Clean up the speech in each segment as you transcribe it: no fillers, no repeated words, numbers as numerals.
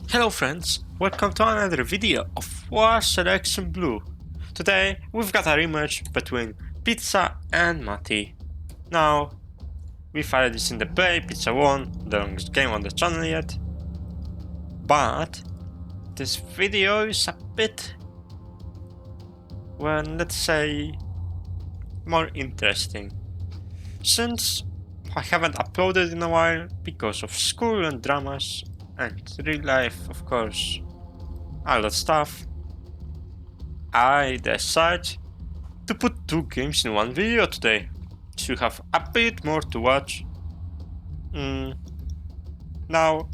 Hello friends, welcome to another video of War Selection Blue. Today we've got a rematch between Pizza and Mati. Now, we've had this in the play, Pizza won, the longest game on the channel yet. But this video is a bit, well, let's say, more interesting. Since I haven't uploaded in a while because of school and dramas and real life, of course, all that stuff, I decide to put two games in one video today, so you have a bit more to watch. Now,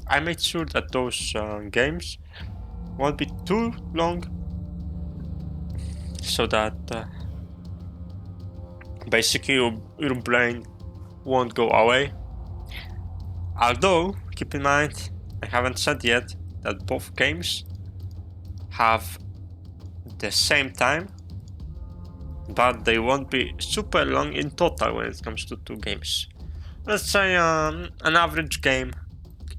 I made sure that those games won't be too long, so that basically your brain won't go away. Although, keep in mind, I haven't said yet that both games have the same time, but they won't be super long in total when it comes to two games. Let's say an average game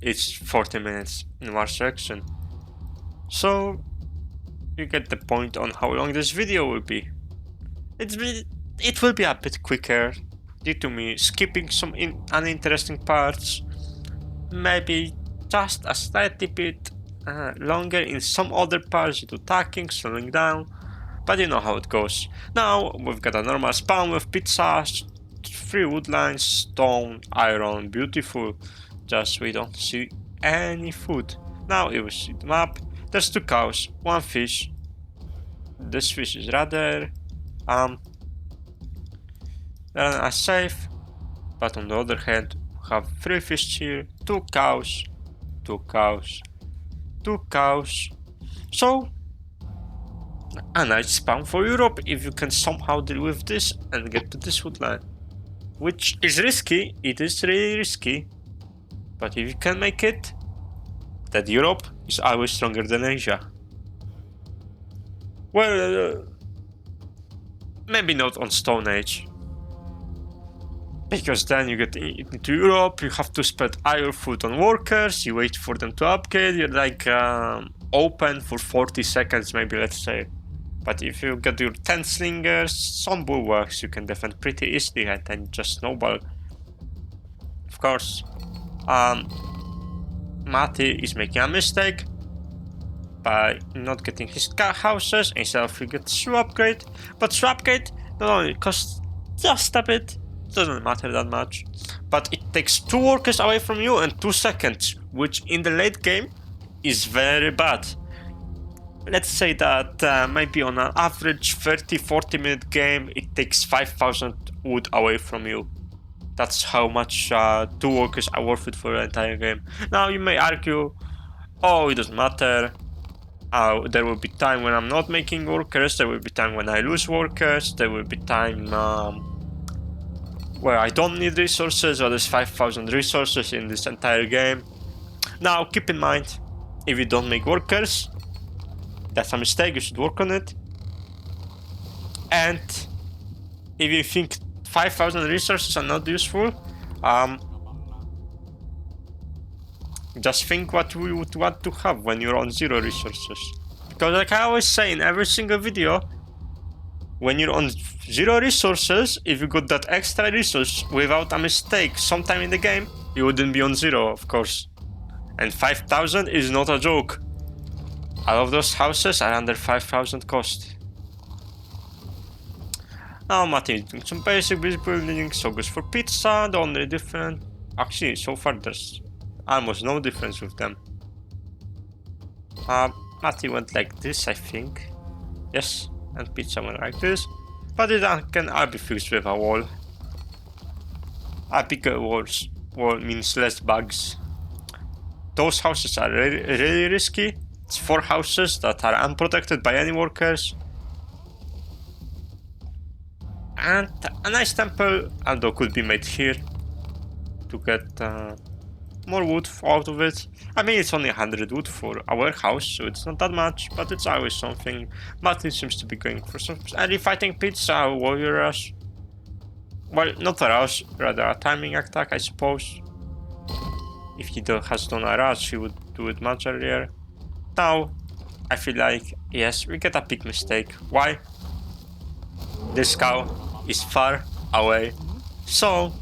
is 40 minutes in War Selection. So you get the point on how long this video will be. It will be a bit quicker due to me skipping some uninteresting parts, maybe just a slightly bit longer in some other parts due to tacking, slowing down, but you know how it goes. Now we've got a normal spawn with pizza, 3 wood lines, stone, iron, beautiful, just we don't see any food. Now if we see the map, there's 2 cows, 1 fish. This fish is rather a safe, but on the other hand we have 3 fish here, 2 cows, 2 cows, 2 cows. So a nice spawn for Europe if you can somehow deal with this and get to this woodline. Which is risky, it is really risky. But if you can make it, that Europe is always stronger than Asia. Well, maybe not on Stone Age. Because then you get into Europe, you have to spend all your food on workers, you wait for them to upgrade, you're like open for 40 seconds maybe, let's say. But if you get your 10 slingers, some bulwarks you can defend pretty easily and then just snowball. Of course, Mati is making a mistake by not getting his houses, instead of he gets Shrew upgrade, but Shrew upgrade not only costs just a bit, doesn't matter that much, but it takes 2 workers away from you and 2 seconds, which in the late game is very bad. Let's say that maybe on an average 30-40 minute game it takes 5,000 wood away from you. That's how much 2 workers are worth it for the entire game. Now you may argue, oh, it doesn't matter, there will be time when I'm not making workers, there will be time when I lose workers, there will be time where I don't need resources, or there's 5,000 resources in this entire game. Now keep in mind, if you don't make workers, that's a mistake, you should work on it. And if you think 5,000 resources are not useful, just think what we would want to have when you're on 0 resources. Because like I always say in every single video, when you're on 0 resources, if you got that extra resource without a mistake sometime in the game, you wouldn't be on 0, of course. And 5,000 is not a joke. All of those houses are under 5,000 cost. Now Mati is doing some basic base building, so goes for pizza. The only different, actually so far there's almost no difference with them. Mati went like this, I think. Yes, and pizza went like this. But it can all be fixed with a wall. A bigger wall means less bugs. Those houses are really risky. It's 4 houses that are unprotected by any workers. And a nice temple, although could be made here to get more wood out of it. I mean, it's only 100 wood for a warehouse, so it's not that much, but it's always something. Martin seems to be going for some early fighting pizza, warrior rush. Well, not a rush, rather a timing attack, I suppose. If he has done a rush, he would do it much earlier. Now, I feel like, yes, we get a big mistake. Why? This cow is far away. So,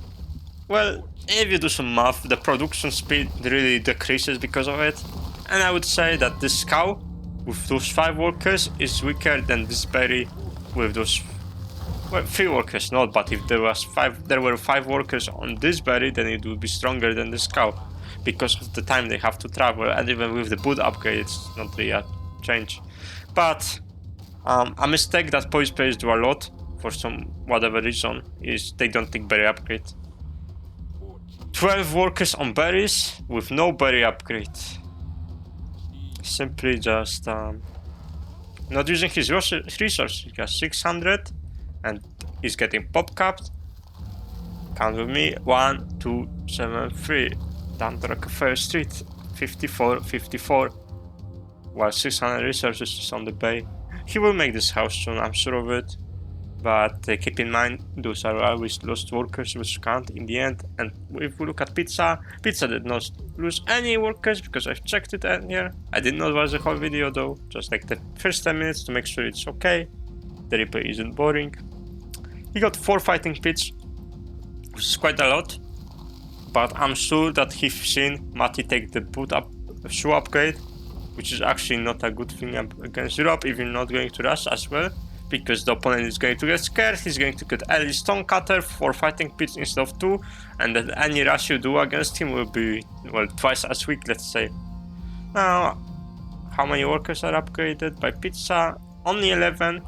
well, if you do some math, the production speed really decreases because of it. And I would say that this cow, with those 5 workers, is weaker than this berry with those... Well, 3 workers not, but if there were 5 workers on this berry, then it would be stronger than this cow. Because of the time they have to travel, and even with the boot upgrade, it's not really a change. But a mistake that police players do a lot, for some whatever reason, is they don't take berry upgrade. 12 workers on berries with no berry upgrade. Simply just not using his resources. He has 600 and he's getting pop capped. Count with me. 1, 2, 7, 3. Down to Rockefeller Street. 54, 54. While 600 resources is on the bay. He will make this house soon, I'm sure of it. But keep in mind, those are always lost workers which count in the end. And if we look at Pizza, Pizza did not lose any workers because I've checked it earlier. I did not watch the whole video though, just like the first 10 minutes to make sure it's okay. The replay isn't boring. He got 4 fighting pits, which is quite a lot. But I'm sure that he's seen Mati take the shoe upgrade, which is actually not a good thing against Europe if you're not going to rush as well. Because the opponent is going to get scared, he's going to get early Stonecutter for fighting pits instead of 2, and then any rush you do against him will be, well, twice as weak, let's say. Now, how many workers are upgraded by Pizza? Only 11.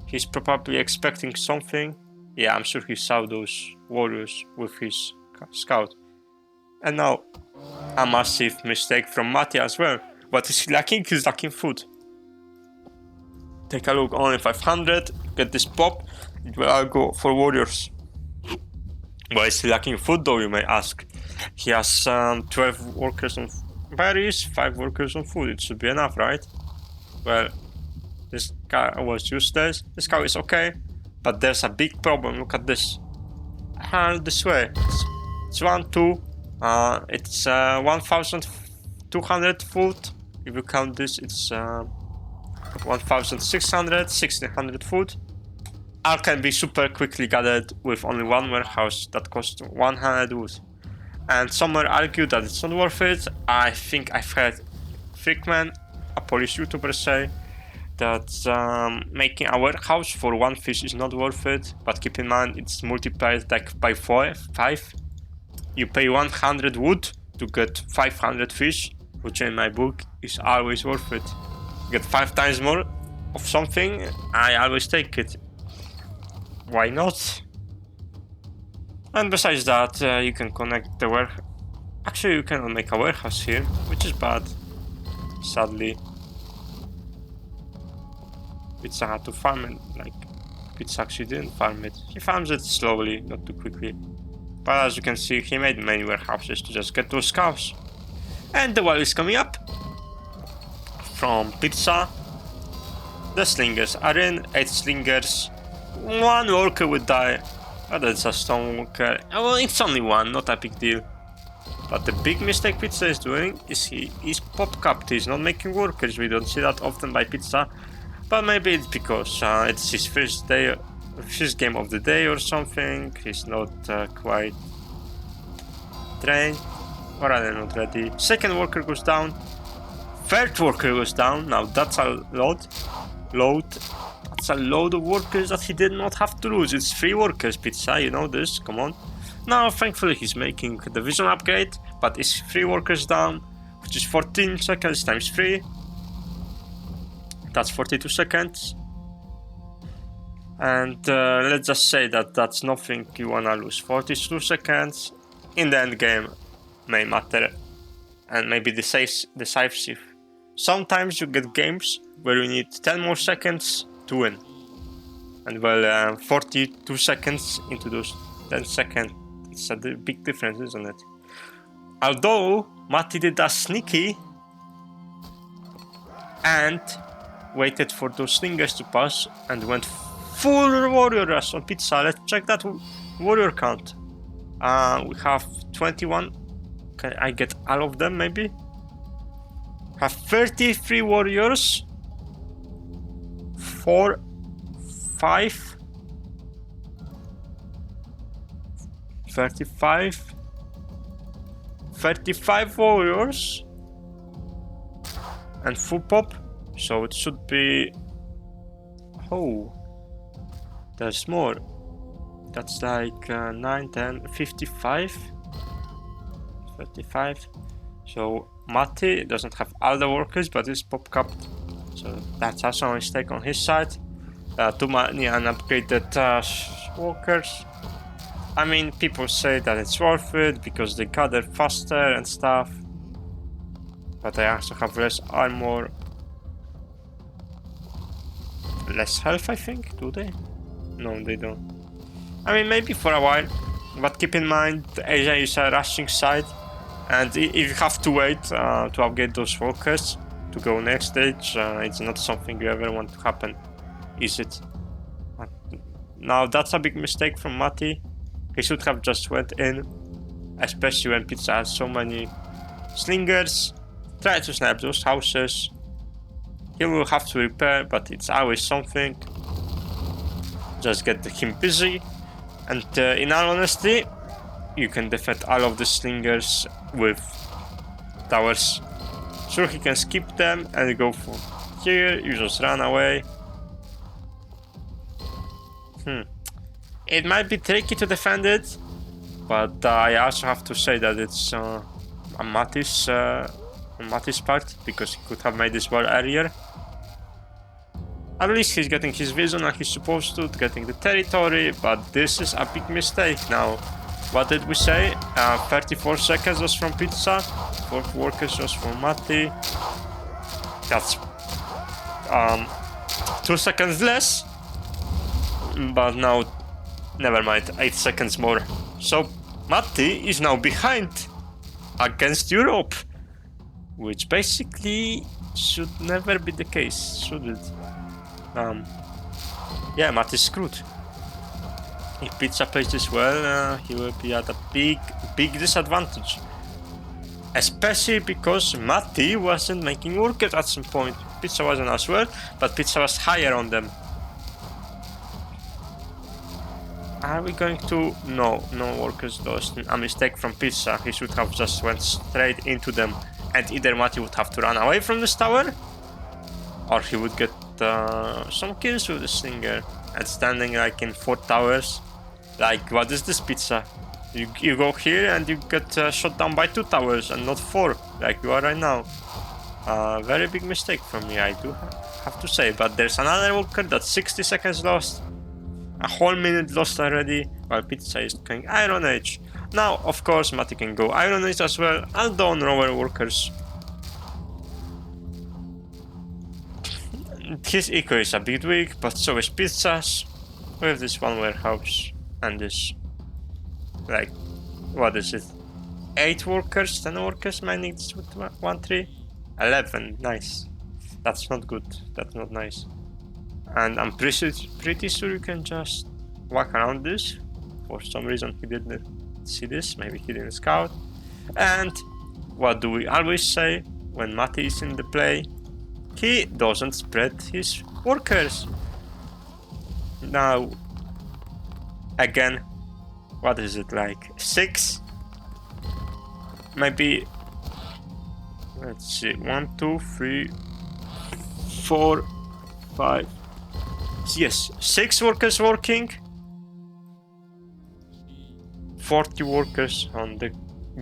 He's probably expecting something. Yeah, I'm sure he saw those warriors with his scout. And now, a massive mistake from Mati as well. What is he lacking? He's lacking food. Take a look, only 500, get this pop, it will all go for warriors. Why is he lacking food though, you may ask? He has 12 workers on berries, 5 workers on food, it should be enough, right? Well, this guy was useless, this cow is okay, but there's a big problem, look at this. This way, it's 1, 2, it's 1,200 food, if you count this, it's 1,600, 1,600 food. All can be super quickly gathered with only 1 warehouse that costs 100 wood. And some will argue that it's not worth it. I think I've heard Freakman, a Polish YouTuber, say that making a warehouse for 1 fish is not worth it. But keep in mind it's multiplied like by 5. You pay 100 wood to get 500 fish, which in my book is always worth it. Get 5 times more of something, I always take it. Why not? And besides that, you can connect the warehouse. Actually, you cannot make a warehouse here, which is bad. Sadly. Pizza had to farm it, like Pizza actually didn't farm it. He farms it slowly, not too quickly. But as you can see, he made many warehouses to just get those cows. And the wall is coming up. From Pizza, the slingers are in, 8 slingers, 1 worker would die, but that's a stone worker, well it's only 1, not a big deal. But the big mistake Pizza is doing is he is pop capped, he's not making workers, we don't see that often by Pizza, but maybe it's because it's his first game of the day or something, he's not quite trained, or rather not ready. Second worker goes down. Third worker goes down. Now that's a load. That's a load of workers that he did not have to lose. It's 3 workers, Pizza, you know this, come on. Now thankfully he's making the vision upgrade, but it's 3 workers down, which is 14 seconds times 3. That's 42 seconds. And let's just say that that's nothing you wanna lose. 42 seconds in the end game may matter, and maybe decisive. Sometimes you get games where you need 10 more seconds to win. And well, 42 seconds into those 10 seconds, it's a big difference, isn't it? Although Mati did a sneaky and waited for those slingers to pass and went full warrior rush on Pizza. Let's check that warrior count. We have 21 Can I get all of them, maybe? Have 33 warriors. 4, 5, 35, 35 warriors and full pop, so it should be... Oh, there's more. That's like 9, 10, 55, 35. So Matti doesn't have all the workers, but is pop capped, so that's also a mistake on his side. Too many unupgraded workers. I mean, people say that it's worth it because they gather faster and stuff, but they also have less armor, less health, I think. Do they? No, they don't. I mean, maybe for a while, but keep in mind Asia is a rushing side, and if you have to wait to upgrade those workers to go next stage, it's not something you ever want to happen, is it? Now that's a big mistake from Matti. He should have just went in, especially when Pizza has so many slingers. Try to snipe those houses. He will have to repair, but it's always something. Just get him busy. And in all honesty, you can defend all of the slingers with towers. Sure, he can skip them and go for here. You just run away. It might be tricky to defend it, but I also have to say that it's on Matti's part, because he could have made this well earlier. At least he's getting his vision like he's supposed to, getting the territory, but this is a big mistake now. What did we say? 34 seconds was from Pizza, 4 workers was from Matti. That's 2 seconds less, but now never mind, 8 seconds more. So Matti is now behind against Europe, which basically should never be the case, should it? Yeah, Matti's screwed. If Pizza plays this well, he will be at a big disadvantage. Especially because Matti wasn't making workers at some point. Pizza wasn't as well, but Pizza was higher on them. Are we going to... No workers lost. A mistake from Pizza. He should have just went straight into them, and either Matti would have to run away from this tower, or he would get some kills with the slinger. And standing like in 4 towers, like what is this, Pizza? You go here and you get shot down by 2 towers and not 4, like you are right now. Very big mistake from me, I do have to say. But there's another worker that's 60 seconds lost. A whole minute lost already, while Pizza is going Iron Age. Now, of course, Matti can go Iron Age as well, and down rower workers. His eco is a bit weak, but so is Pizza's. With this one warehouse and this, like, what is it? 8 workers, 10 workers mining this with 1 tree? 11, nice. That's not good, that's not nice. And I'm pretty sure you can just walk around this. For some reason he didn't see this, maybe he didn't scout. And what do we always say when Matti is in the play? He doesn't spread his workers. Now, again, what is it, like 6? Maybe, let's see, 1, 2, 3, 4, 5. Yes, 6 workers working, 40 workers on the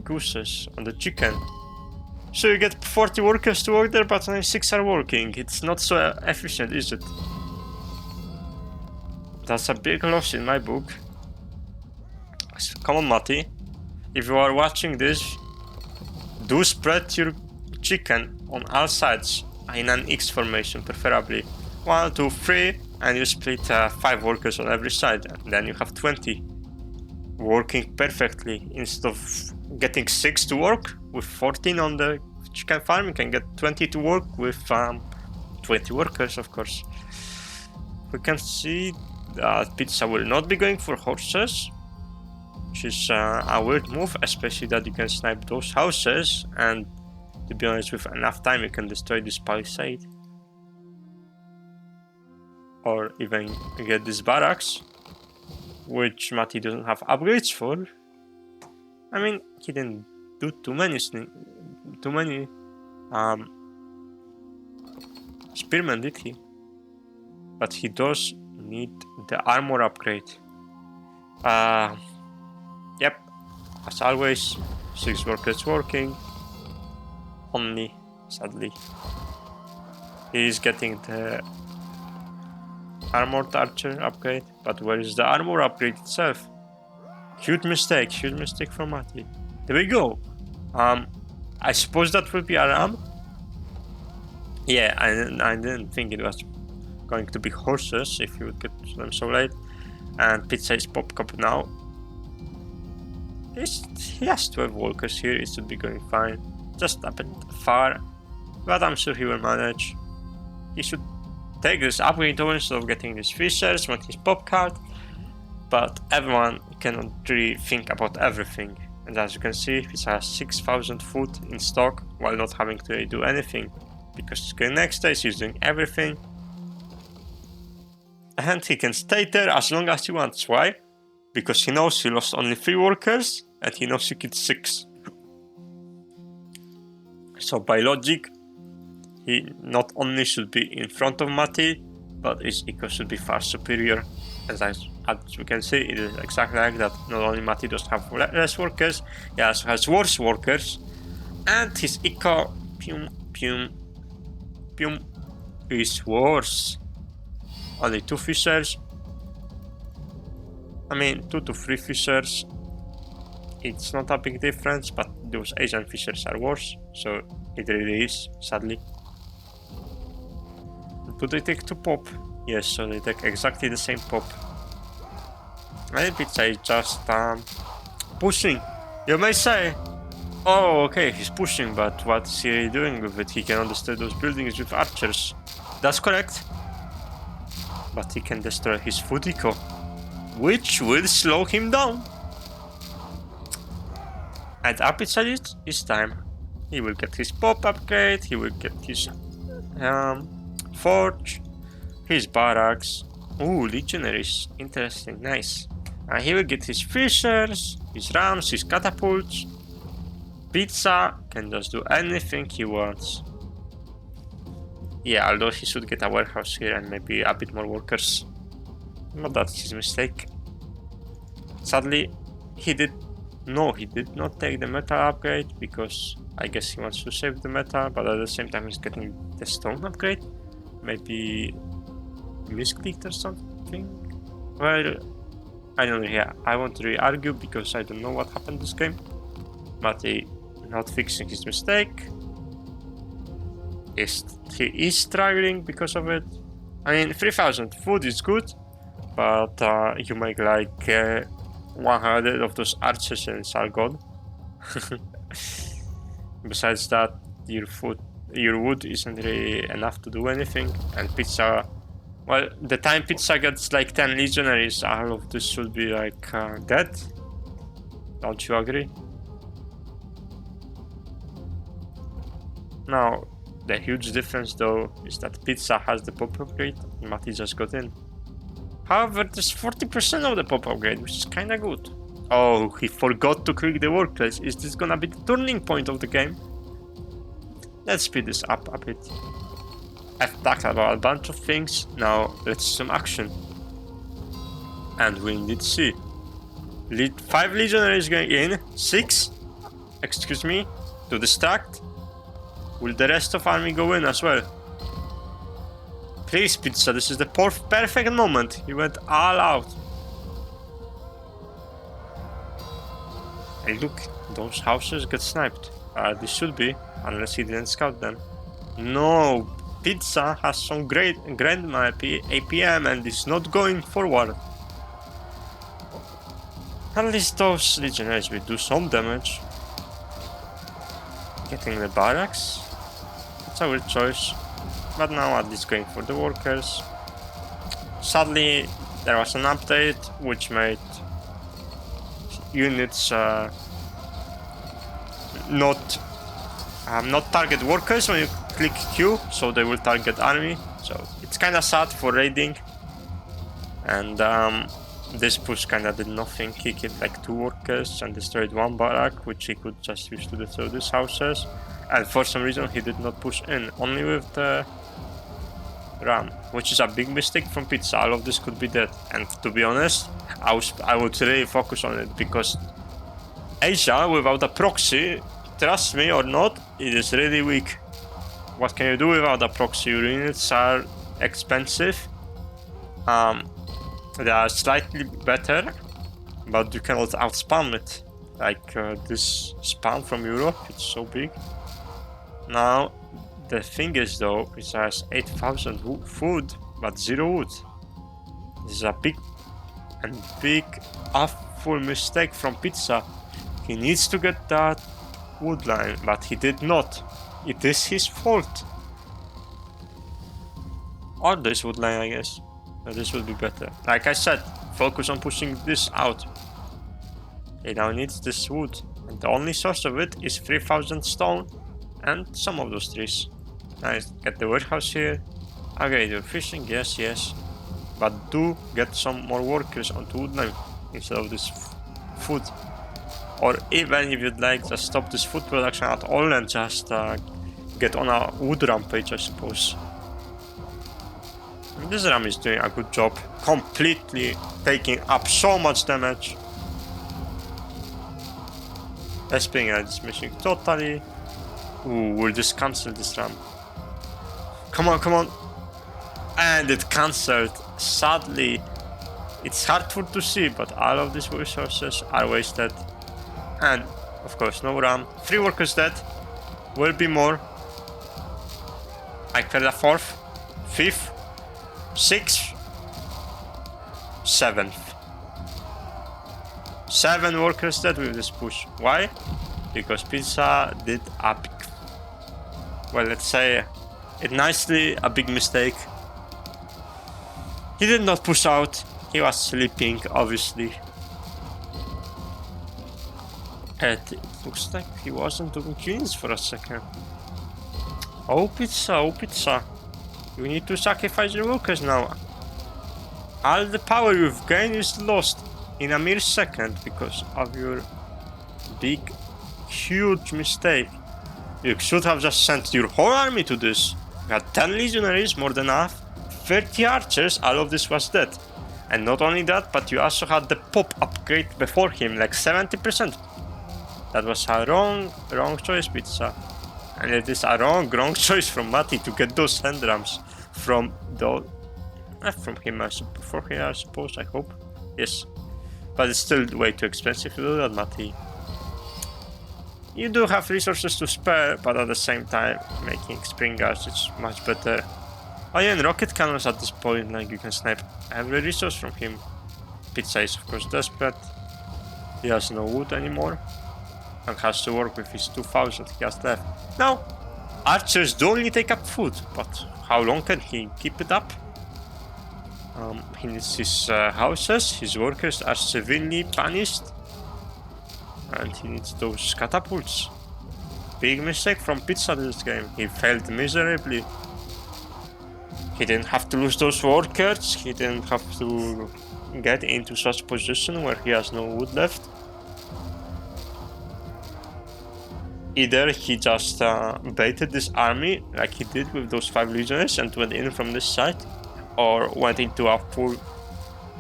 gooses, on the chicken. So you get 40 workers to work there, but only 6 are working. It's not so efficient, is it? That's a big loss in my book. So, come on, Matti. If you are watching this, do spread your chicken on all sides in an X formation, preferably 1, 2, 3, and you split 5 workers on every side. And then you have 20 working perfectly. Instead of getting 6 to work with 14 on the chicken farm, you can get 20 to work with 20 workers, of course. We can see that Pizza will not be going for horses. which is a weird move, especially that you can snipe those houses, and to be honest, with enough time you can destroy this palisade. Or even get this barracks, which Mati doesn't have upgrades for. I mean, he didn't do too many spearmen, did he? But he does need the armor upgrade. Yep, as always, 6 workers working. Only, sadly. He is getting the armored archer upgrade, but where is the armor upgrade itself? Huge mistake from Mati. There we go. I suppose that will be a ram. Yeah, I didn't think it was going to be horses if you would get them so late. And Pizza is pop up now. He has 12 walkers here, it should be going fine. Just a bit far, but I'm sure he will manage. He should take this upgrade over instead of getting these fishers when he's pop card. But everyone cannot really think about everything. And as you can see, he has 6,000 food in stock while not having to really do anything. Because he's going next stage, he's doing everything. And he can stay there as long as he wants. Why? Because he knows he lost only 3 workers and he knows he killed 6. So by logic, he not only should be in front of Mati, but his eco should be far superior. As we can see, it is exactly like that. Not only Mati does have less workers, he also has worse workers. And his eco, is worse. Only 2 fishers. I mean, 2 to 3 fishers. It's not a big difference, but those Asian fishers are worse. So it really is, sadly. Do they take 2 pop? Yes, so they take exactly the same pop. And Pizza is just pushing. You may say, oh, okay, he's pushing, but what's he really doing with it? He cannot destroy those buildings with archers. That's correct. But he can destroy his food eco, which will slow him down. And up it's time. He will get his pop upgrade, he will get his forge, his barracks. Ooh, legionaries. Interesting, nice. And he will get his fishers, his rams, his catapults. Pizza can just do anything he wants. Yeah, although he should get a warehouse here and maybe a bit more workers. But that's his mistake. Sadly, he did not take the metal upgrade because I guess he wants to save the metal, but at the same time he's getting the stone upgrade. Maybe misclicked or something? Well, I don't know, yeah, I won't really argue because I don't know what happened this game. But he not fixing his mistake. He is struggling because of it. I mean, 3,000 food is good, but you make like 100 of those archers and it's all gone. Besides that, your wood isn't really enough to do anything, and Pizza, well, the time Pizza gets like 10 legionaries, all of this should be like dead. Don't you agree? Now, the huge difference though is that Pizza has the pop upgrade and Mati just got in. However, there's 40% of the pop upgrade, which is kinda good. Oh, he forgot to click the workplace. Is this gonna be the turning point of the game? Let's speed this up a bit. I've talked about a bunch of things, now let's see some action. And we indeed see. 5 legionaries going in, 6, excuse me, to distract. Will the rest of army go in as well? Please, Pizza, this is the perfect moment. He went all out. Hey, look, those houses get sniped. This should be, unless he didn't scout them. No, Pizza has some grandma APM and is not going forward. At least those legionaries will do some damage. Getting the barracks. It's a weird choice. But now at least going for the workers. Sadly, there was an update which made units not target workers when you click Q, so they will target army. So it's kind of sad for raiding. And this push kind of did nothing. He killed like 2 workers and destroyed 1 barrack, which he could just use to destroy these houses. And for some reason he did not push in, only with the ram, which is a big mistake from Pizza. All of this could be dead. And to be honest, I would really focus on it, because Asia without a proxy, trust me or not, it is really weak. What can you do without a proxy? Your units are expensive. They are slightly better, but you cannot outspam it. Like this spam from Europe, it's so big. Now, the thing is though, it has 8,000 food, but 0 wood. This is a big awful mistake from Pizza. He needs to get that wood line, but he did not. It is his fault. Or this wood line, I guess. This will be better. Like I said, focus on pushing this out. He now needs this wood, and the only source of it is 3,000 stone and some of those trees. Nice, get the warehouse here. Okay, you're fishing, yes. But do get some more workers onto wood line instead of this food. Or even if you'd like, just stop this food production at all and just get on a wood rampage, I suppose. This ram is doing a good job, completely taking up so much damage. Esping is missing totally. Ooh, we'll just cancel this ram. Come on. And it cancelled. Sadly, it's hard to see, but all of these resources are wasted. And of course, no ram. 3 workers dead. Will be more. I killed a 4th, 5th, 6th, 7th. 7 workers dead with this push. Why? Because Pizza did a big, well, let's say it nicely, a big mistake. He did not push out. He was sleeping, obviously. And it looks like he wasn't doing cleans for a second. Oh Pizza. You need to sacrifice your workers now. All the power you've gained is lost in a mere second because of your big, huge mistake. You should have just sent your whole army to this. You had 10 legionaries, more than enough, 30 archers, all of this was dead. And not only that, but you also had the pop upgrade before him, like 70%. That was a wrong choice, Pizza. And it is a wrong choice from Mati to get those handrams from him, I suppose, I hope. Yes. But it's still way too expensive to do that, Mati. You do have resources to spare, but at the same time, making spring guards is much better. Oh yeah, and rocket cannons at this point, like you can snipe every resource from him. Pizza is of course desperate. He has no wood anymore. And has to work with his 2,000 he has left. Now, archers do only take up food, but how long can he keep it up? He needs his houses, his workers are severely punished. And he needs those catapults. Big mistake from Pizza this game. He failed miserably. He didn't have to lose those workers. He didn't have to get into such position where he has no wood left. Either he just baited this army like he did with those 5 legionaries and went in from this side, or went into a full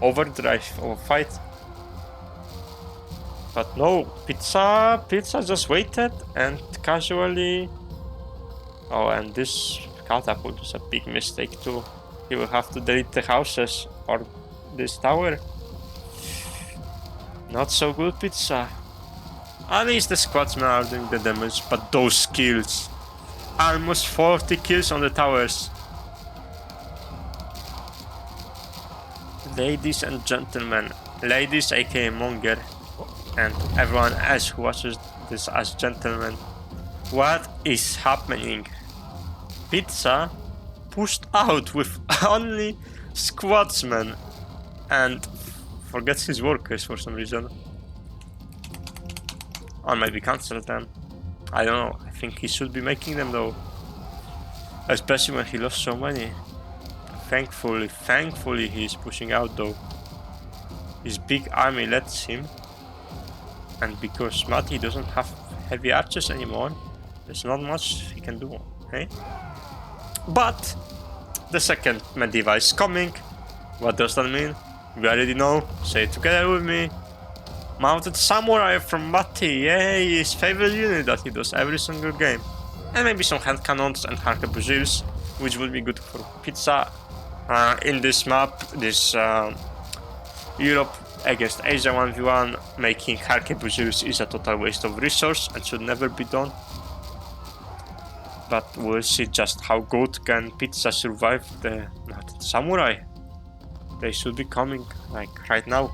overdrive of a fight. But no, Pizza just waited and casually... Oh, and this catapult is a big mistake too. He will have to delete the houses or this tower. Not so good, Pizza. At least the squadsmen are doing the damage, but those kills. Almost 40 kills on the towers. Ladies and gentlemen, ladies aka Monger, and everyone else who watches this as gentlemen, what is happening? Pizza pushed out with only squadsmen and forgets his workers for some reason. Or maybe cancel them. I don't know. I think he should be making them though. Especially when he lost so many. Thankfully he's pushing out though. His big army lets him. And because Mati doesn't have heavy archers anymore, there's not much he can do, okay? But the second Mediva is coming. What does that mean? We already know. Say it together with me. Mounted Samurai from Mati. Yay, his favorite unit that he does every single game. And maybe some hand cannons and arquebusiers, which would be good for pizza. In this map, this Europe against Asia 1v1, making arquebusiers is a total waste of resource and should never be done. But we'll see just how good can pizza survive the samurai. They should be coming like right now.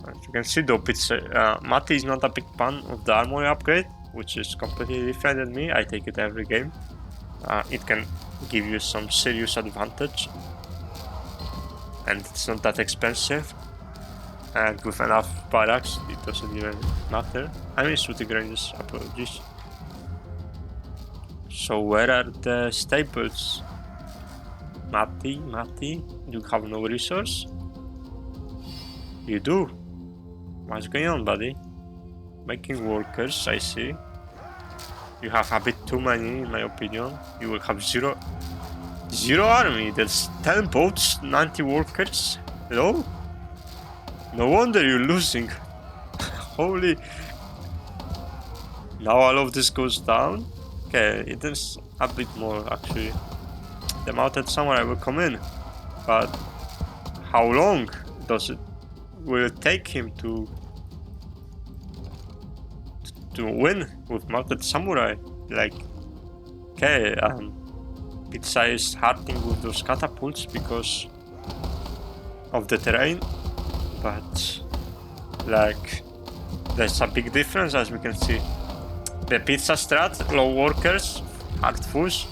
As you can see though, pizza Mati is not a big fan of the armory upgrade, which is completely different than me. I take it every game. It can give you some serious advantage. And it's not that expensive. And with enough barracks, it doesn't even matter. I mean, shooting ranges, apologies. So where are the staples? Mati, you have no resource? You do? What's going on, buddy? Making workers, I see. You have a bit too many, in my opinion. You will have zero army. There's 10 boats, 90 workers. Hello? No wonder you're losing. Holy. Now all of this goes down. Okay, it is a bit more actually. The mounted samurai will come in. But how long will it take him to win with mounted samurai? Like, okay, Pizza is hurting with those catapults because of the terrain, but like there's a big difference as we can see. The pizza strat, low workers, hard push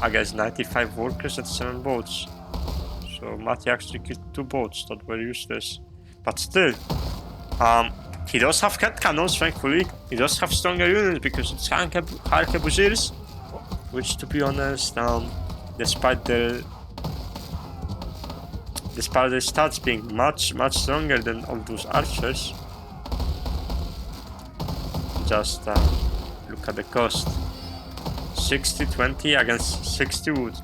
against 95 workers at 7 boats. So Mati actually killed 2 boats that were useless. But still, he does have hand cannons, thankfully. He does have stronger units because it's arquebusiers, which, to be honest, despite their stats being much stronger than all those archers, just look at the cost. 60-20 against 60 wood.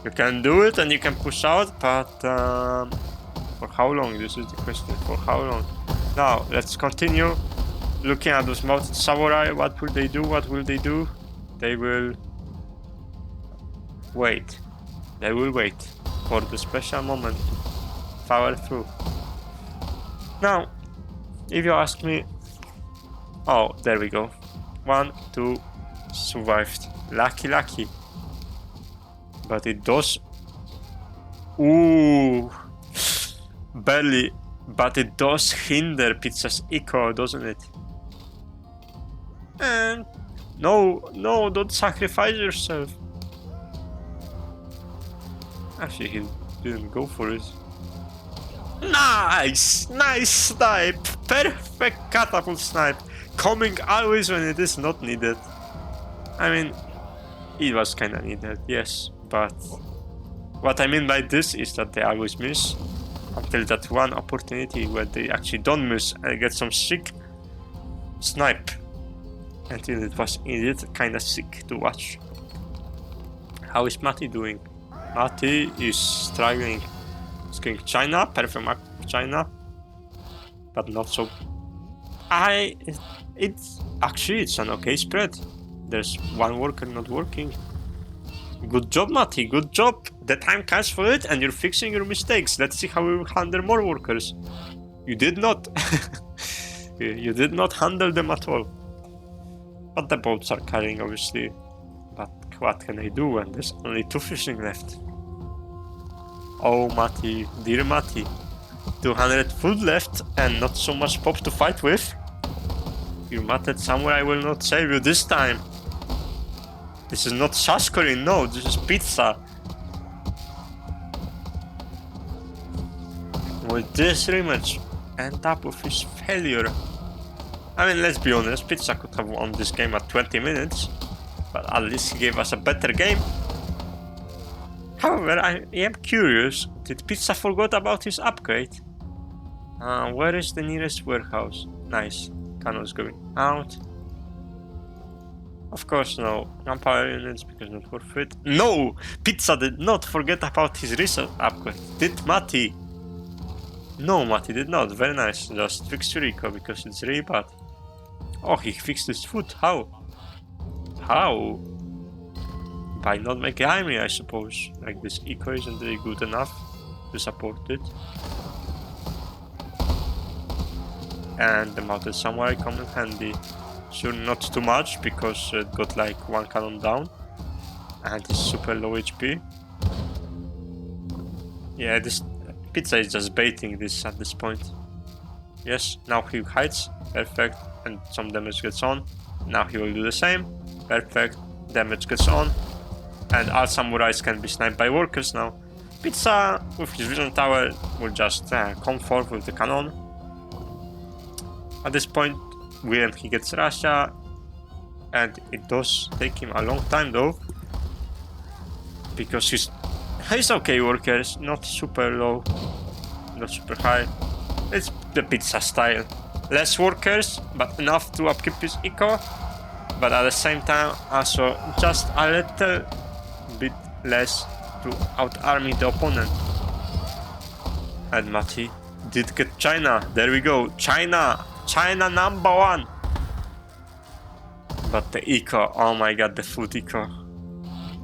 You can do it and you can push out, but for how long? This is the question. For how long? Now let's continue looking at those mounted samurai. What will they do? They will wait. They will wait for the special moment to power through. Now, if you ask me, oh, there we go. 1, 2, survived. Lucky. But it does. Ooh, barely. But it does hinder Pizza's eco, doesn't it? And no, don't sacrifice yourself. Actually, he didn't go for it. Nice snipe. Perfect catapult snipe. Coming always when it is not needed. I mean, it was kinda needed, yes, but what I mean by this is that they always miss until that one opportunity where they actually don't miss and get some sick snipe. Until it was indeed kinda sick to watch. How is Mati doing? Mati is struggling. He's going China, perfect map China, but not so. It's an okay spread. There's one worker not working. Good job, Mati, good job. The time comes for it and you're fixing your mistakes. Let's see how you handle more workers. You did not. You did not handle them at all. But the boats are carrying, obviously. But what can I do when there's only 2 fishing left? Oh, Mati, dear Mati. 200 food left and not so much pop to fight with. Your mounted samurai will not save you this time. This is not Sashkori, no, this is pizza. Will this rematch end up with his failure? I mean, let's be honest, Pizza could have won this game at 20 minutes, but at least he gave us a better game. However, I am curious, did Pizza forget about his upgrade? Where is the nearest warehouse? Nice, cannons going out. Of course, no. Gunpowder units because not worth it. No! Pizza did not forget about his research upgrade. Did Matty? No, Matty did not. Very nice. Just fix your eco because it's really bad. Oh, he fixed his food. How? How? By not making army, I suppose. Like this eco isn't really good enough to support it. And the mounted samurai come in handy. Sure, not too much because it got like one cannon down and it's super low HP. Yeah, this Pizza is just baiting this at this point. Yes, now he hides, perfect, and some damage gets on. Now he will do the same, perfect, damage gets on, and all samurais can be sniped by workers now. Pizza with his vision tower will just come forth with the cannon. At this point, when he gets Russia, and it does take him a long time though, because he's okay workers, not super low, not super high. It's the Pizza style. Less workers, but enough to upkeep his eco, but at the same time also just a little bit less to out-army the opponent. And Mati did get China. There we go. China number one. But the eco, oh my god, the food eco.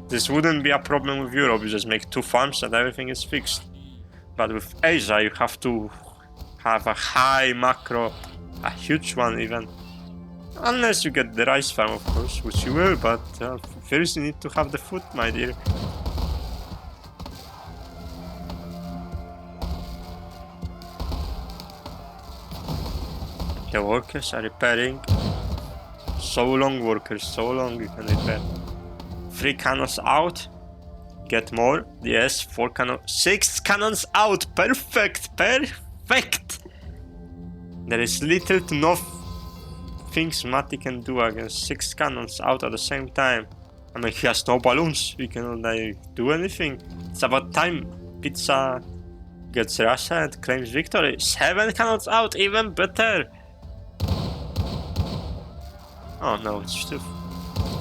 This wouldn't be a problem with Europe, you just make 2 farms and everything is fixed. But with Asia you have to have a high macro, a huge one even. Unless you get the rice farm, of course, which you will, but first you need to have the food, my dear. The workers are repairing. So long, workers, so long you can repair. 3 cannons out. Get more. Yes, 4 cannons. 6 cannons out. Perfect. Perfect. There is little to no things Mati can do against 6 cannons out at the same time. I mean, he has no balloons. He cannot do anything. It's about time Pizza gets Russia and claims victory. 7 cannons out. Even better. Oh no, it's still...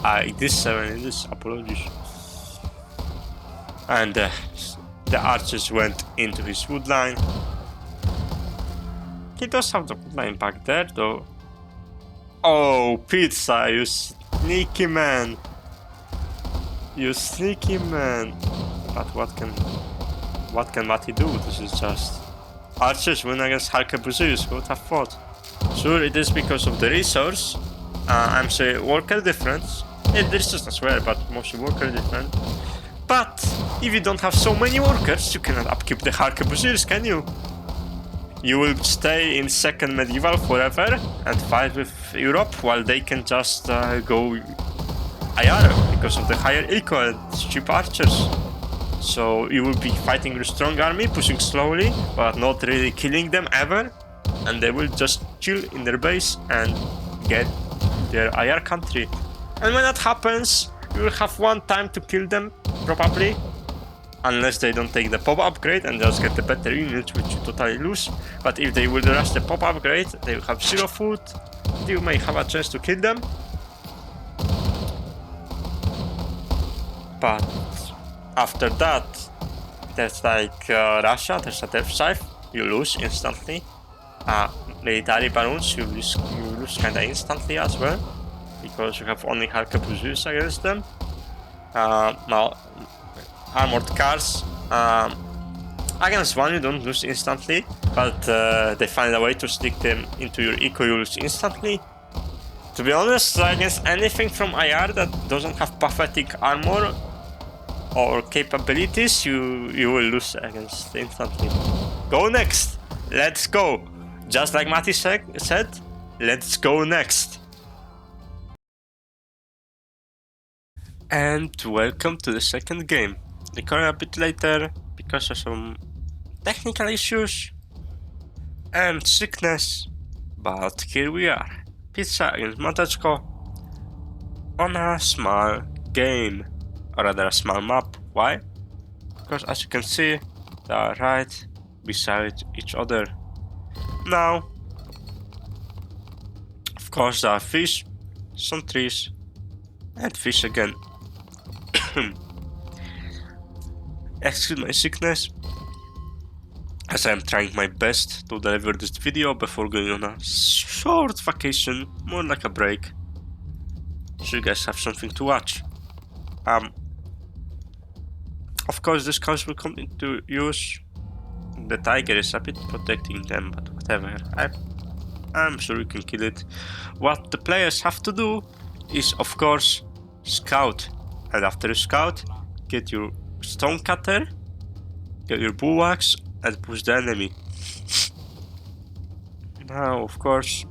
it is 7, it is, apologies. And the archers went into his wood line. He does have the wood line back there though. Oh, Pizza, you sneaky man. You sneaky man. But what can Mati do? This is just... Archers win against Harkebusius, who would have thought? Sure, it is because of the resource. I'm saying worker difference. There's just as well, but mostly worker difference. But if you don't have so many workers, you cannot upkeep the Harkebusirs, can you? You will stay in second medieval forever and fight with Europe while they can just go IR because of the higher eco and cheap archers. So you will be fighting with strong army, pushing slowly, but not really killing them ever, and they will just chill in their base and get their IR country. And when that happens, you will have one time to kill them, probably, unless they don't take the pop upgrade and just get the better units, which you totally lose. But if they will rush the pop upgrade, they will have 0 food, you may have a chance to kill them. But after that, there's like Russia, there's a death scythe, you lose instantly. Military balloons, you lose kinda instantly as well, because you have only Harkebusius against them. Now, armored cars, against one you don't lose instantly, but they find a way to stick them into your eco, you lose instantly. To be honest, against anything from IR that doesn't have pathetic armor or capabilities, you will lose against instantly. Go next! Let's go! Just like Mati said, let's go next! And welcome to the second game. Recording a bit later because of some technical issues and sickness, but here we are. Pizza against Mateczko on a small game, or rather a small map. Why? Because as you can see, they are right beside each other. Now, of course, there are fish, some trees, and fish again. Excuse my sickness, as I am trying my best to deliver this video before going on a short vacation, more like a break, so you guys have something to watch. Of course, this cows will come into use. The tiger is a bit protecting them, but whatever. I'm sure you can kill it. What the players have to do is, of course, scout. And after you scout, get your stone cutter, get your bullocks, and push the enemy. Now, of course,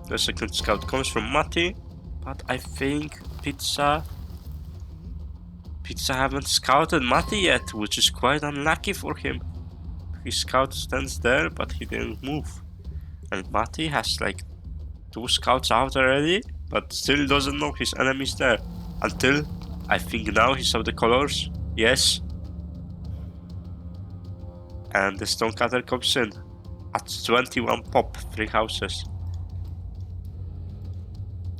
the second scout comes from Mati, but I think Pizza haven't scouted Mati yet, which is quite unlucky for him. His scout stands there, but he didn't move. And Mati has like 2 scouts out already, but still doesn't know his enemy's there. Until, I think now he saw the colors. Yes. And the stonecutter comes in. At 21 pop, 3 houses.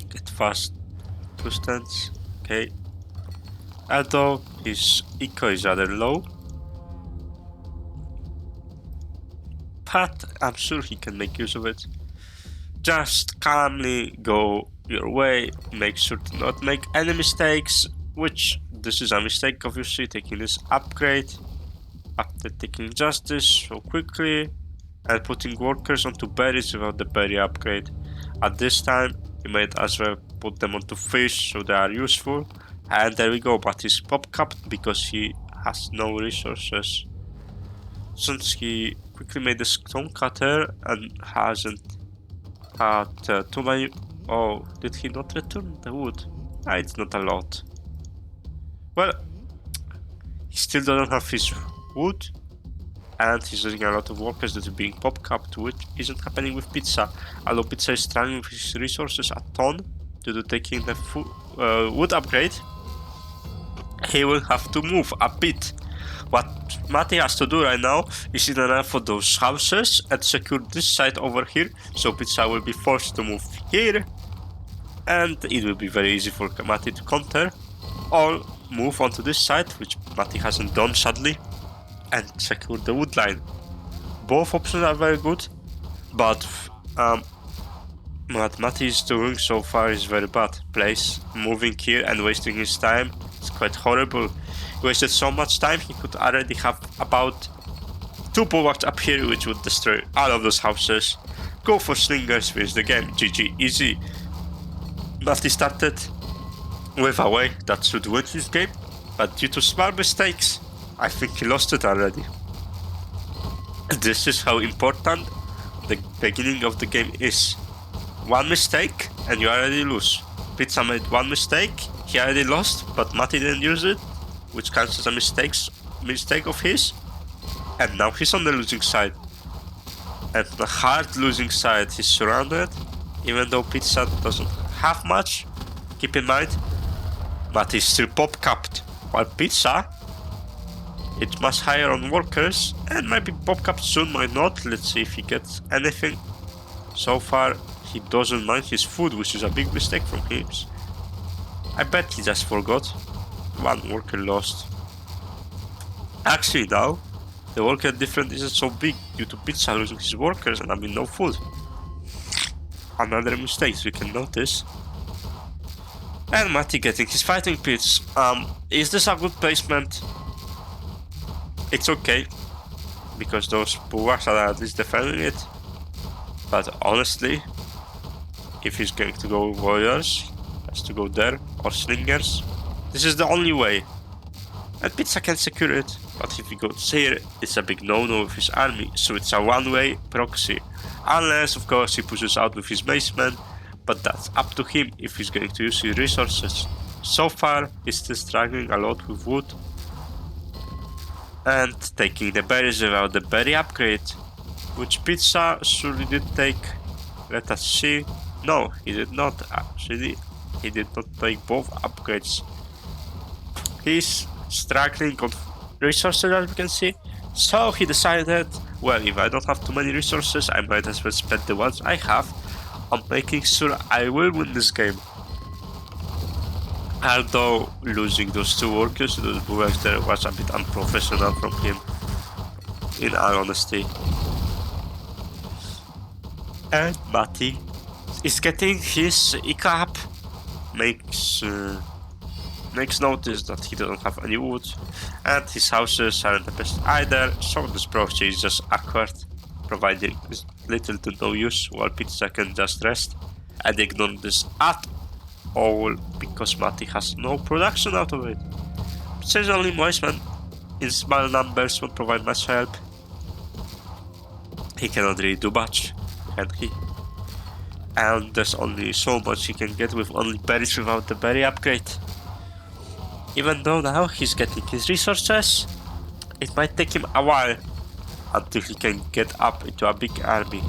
Get fast. 2 stands. Okay. Although his eco is rather low. But I'm sure he can make use of it. Just calmly go your way, make sure to not make any mistakes, which this is a mistake obviously, taking this upgrade after taking justice so quickly and putting workers onto berries without the berry upgrade. At this time you might as well put them onto fish so they are useful, and there we go, but he's pop capped because he has no resources. Since he quickly made the stone cutter and hasn't had too many... Oh, did he not return the wood? It's not a lot. Well, he still doesn't have his wood, and he's losing a lot of workers that are being pop capped, which isn't happening with Pizza. Although Pizza is struggling with his resources a ton due to taking the wood upgrade, he will have to move a bit. What Mati has to do right now is in order for those houses and secure this side over here, so Pizza will be forced to move here, and it will be very easy for Mati to counter, or move onto this side, which Mati hasn't done sadly, and secure the wood line. Both options are very good, but what Mati is doing so far is very bad. Place moving here and wasting his time, it's quite horrible. He wasted so much time, he could already have about 2 bullocks up here, which would destroy all of those houses. Go for slingers, wins the game, GG, easy. Mati started with a way that should win this game, but due to small mistakes, I think he lost it already. This is how important the beginning of the game is. 1 mistake and you already lose. Pizza made 1 mistake, he already lost, but Mati didn't use it, which counts as a mistake of his, and now he's on the losing side. And the hard losing side, he's surrounded, even though Pizza doesn't have much. Keep in mind, Mati is still pop capped, while Pizza, it's much higher on workers and might be pop capped soon, might not. Let's see if he gets anything. So far, he doesn't mind his food, which is a big mistake from him. I bet he just forgot. 1 worker lost. Actually now, the worker difference isn't so big due to Pizza losing his workers and having no food. Another mistake we can notice. And Mati getting his fighting pits. Is this a good placement? It's okay, because those bullocks are at least defending it. But honestly, if he's going to go with warriors, he has to go there, or slingers. This is the only way. And Pizza can secure it, but if he goes here, it's a big no-no with his army, so it's a one-way proxy. Unless, of course, he pushes out with his baseman, but that's up to him if he's going to use his resources. So far, he's still struggling a lot with wood, and taking the berries without the berry upgrade, which Pizza surely did take. Let us see. No, he did not actually. He did not take both upgrades. He's struggling on resources, as we can see. So he decided, well, if I don't have too many resources, I might as well spend the ones I have on making sure I will win this game. Although losing those two workers to those bullets there was a bit unprofessional from him, in all honesty. And Matti is getting his IK up, makes notice that he doesn't have any wood, and his houses aren't the best either, so this broche is just awkward, providing little to no use, while Pizza can just rest and ignore this at all because Matti has no production out of it. Says only Moisman in small numbers won't provide much help. He cannot really do much, can he? And there's only so much he can get with only berries without the berry upgrade. Even though now he's getting his resources, it might take him a while until he can get up into a big army.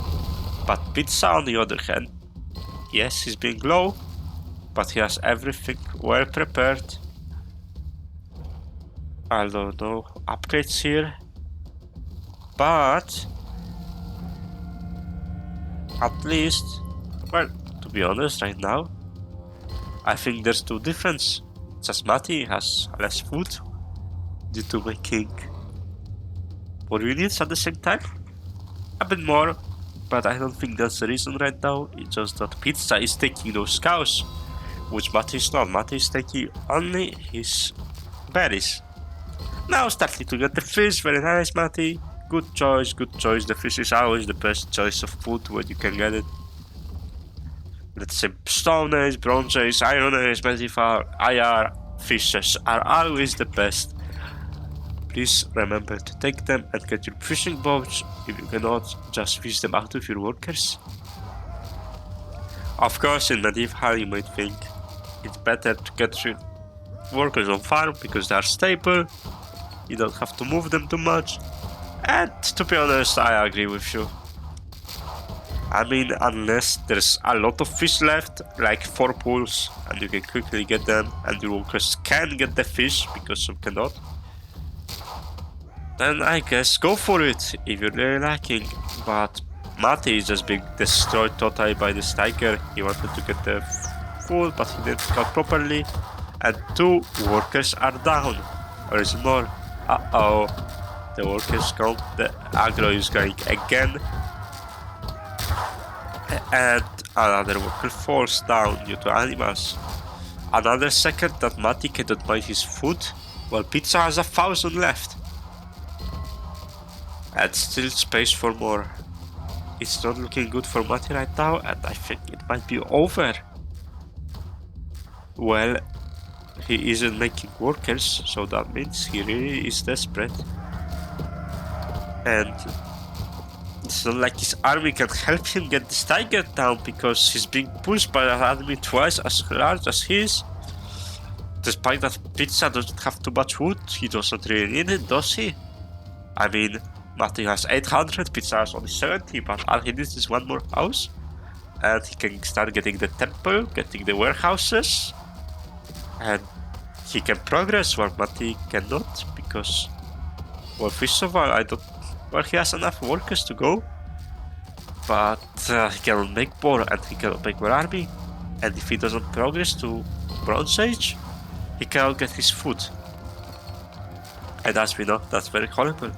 But Pizza on the other hand, yes, he's being low, but he has everything well prepared. Although no upgrades here, but at least, well, to be honest, right now, I think there's two differences. Just Matti has less food due to making more units at the same time. A bit more, but I don't think that's the reason right now. It's just that Pizza is taking those cows, which Matti is not. Matti is taking only his berries. Now starting to get the fish, very nice, Matti. Good choice, good choice. The fish is always the best choice of food when you can get it. Let's say Stone Age, Bronze Age, Iron Age, Medieval, IR fishes are always the best. Please remember to take them and get your fishing boats. If you cannot, just fish them out with your workers. Of course, in Medieval you might think it's better to get your workers on farm because they are stable. You don't have to move them too much. And to be honest, I agree with you. I mean, unless there's a lot of fish left, like 4 pools, and you can quickly get them, and your workers can get the fish, because some cannot, then I guess go for it, if you're really lacking. But Matti is just being destroyed totally by this tiger. He wanted to get the food, but he didn't scout properly, and 2 workers are down. Or is more? Uh-oh, the workers count, the aggro is going again. And another worker falls down due to animals. Another second that Matti cannot buy his food, while Pizza has 1,000 left. And still space for more. It's not looking good for Matti right now, and I think it might be over. Well, he isn't making workers, so that means he really is desperate. And it's not like his army can help him get this tiger down because he's being pushed by an army twice as large as his. Despite that Pizza doesn't have too much wood, he doesn't really need it, does he? I mean, Matti has 800, Pizza has only 70, but all he needs is 1 more house. And he can start getting the temple, getting the warehouses. And he can progress while Matti cannot because, well, first of all, well, he has enough workers to go, but he cannot make more, and he cannot make more army. And if he doesn't progress to Bronze Age, he cannot get his food. And as we know, that's very horrible.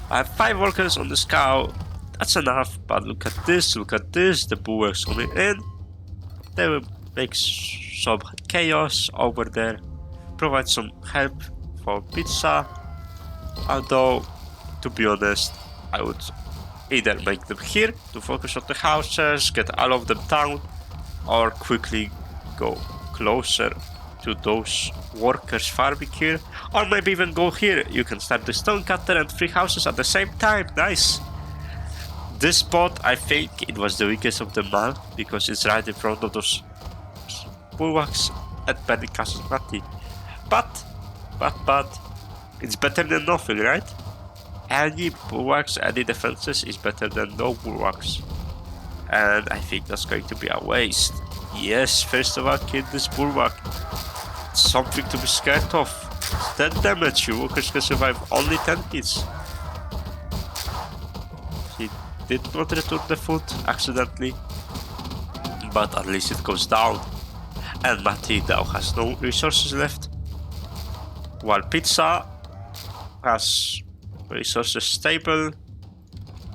I have 5 workers on this cow, that's enough, but look at this, the bulwarks coming in. They will make some chaos over there, provide some help for Pizza, although, to be honest, I would either make them here to focus on the houses, get all of them down, or quickly go closer to those workers farming here, or maybe even go here. You can start the stone cutter and 3 houses at the same time. Nice. This spot, I think it was the weakest of them all because it's right in front of those bulwarks at Burning Castle Matti. But it's better than nothing, right? Any bulwarks, any defenses is better than no bulwarks. And I think that's going to be a waste. Yes, first of all, kill this bulwark. Something to be scared of. 10 damage, your workers can survive only 10 hits. He did not return the food accidentally, but at least it goes down. And Matti now has no resources left, while Pizza has resources stable,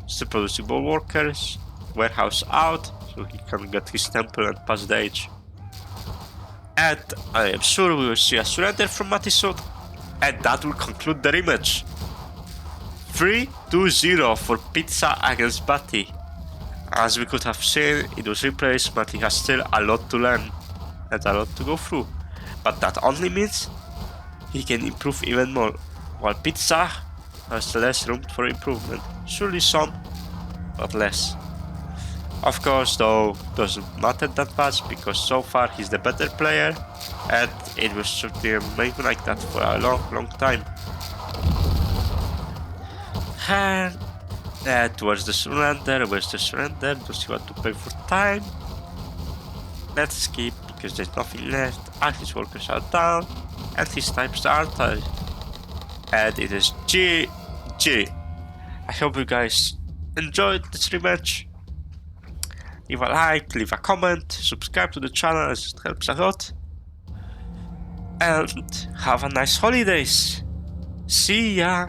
still producing more workers, warehouse out, so he can get his temple and pass the age. And I am sure we will see a surrender from Matti soon, and that will conclude the rematch. 3-2-0 for Pizza against Matti. As we could have seen in those replays, Matti has still a lot to learn and a lot to go through, but that only means he can improve even more, while Pizza has less room for improvement. Surely some, but less. Of course, though, doesn't matter that much, because so far he's the better player, and it will certainly remain like that for a long time. And towards the surrender, where's the surrender? Does he want to pay for time? Let's skip, because there's nothing left, all his workers are down, and his types are tied. And it is GG. I hope you guys enjoyed this rematch. Leave a like, leave a comment, subscribe to the channel as it helps a lot. And have a nice holidays. See ya!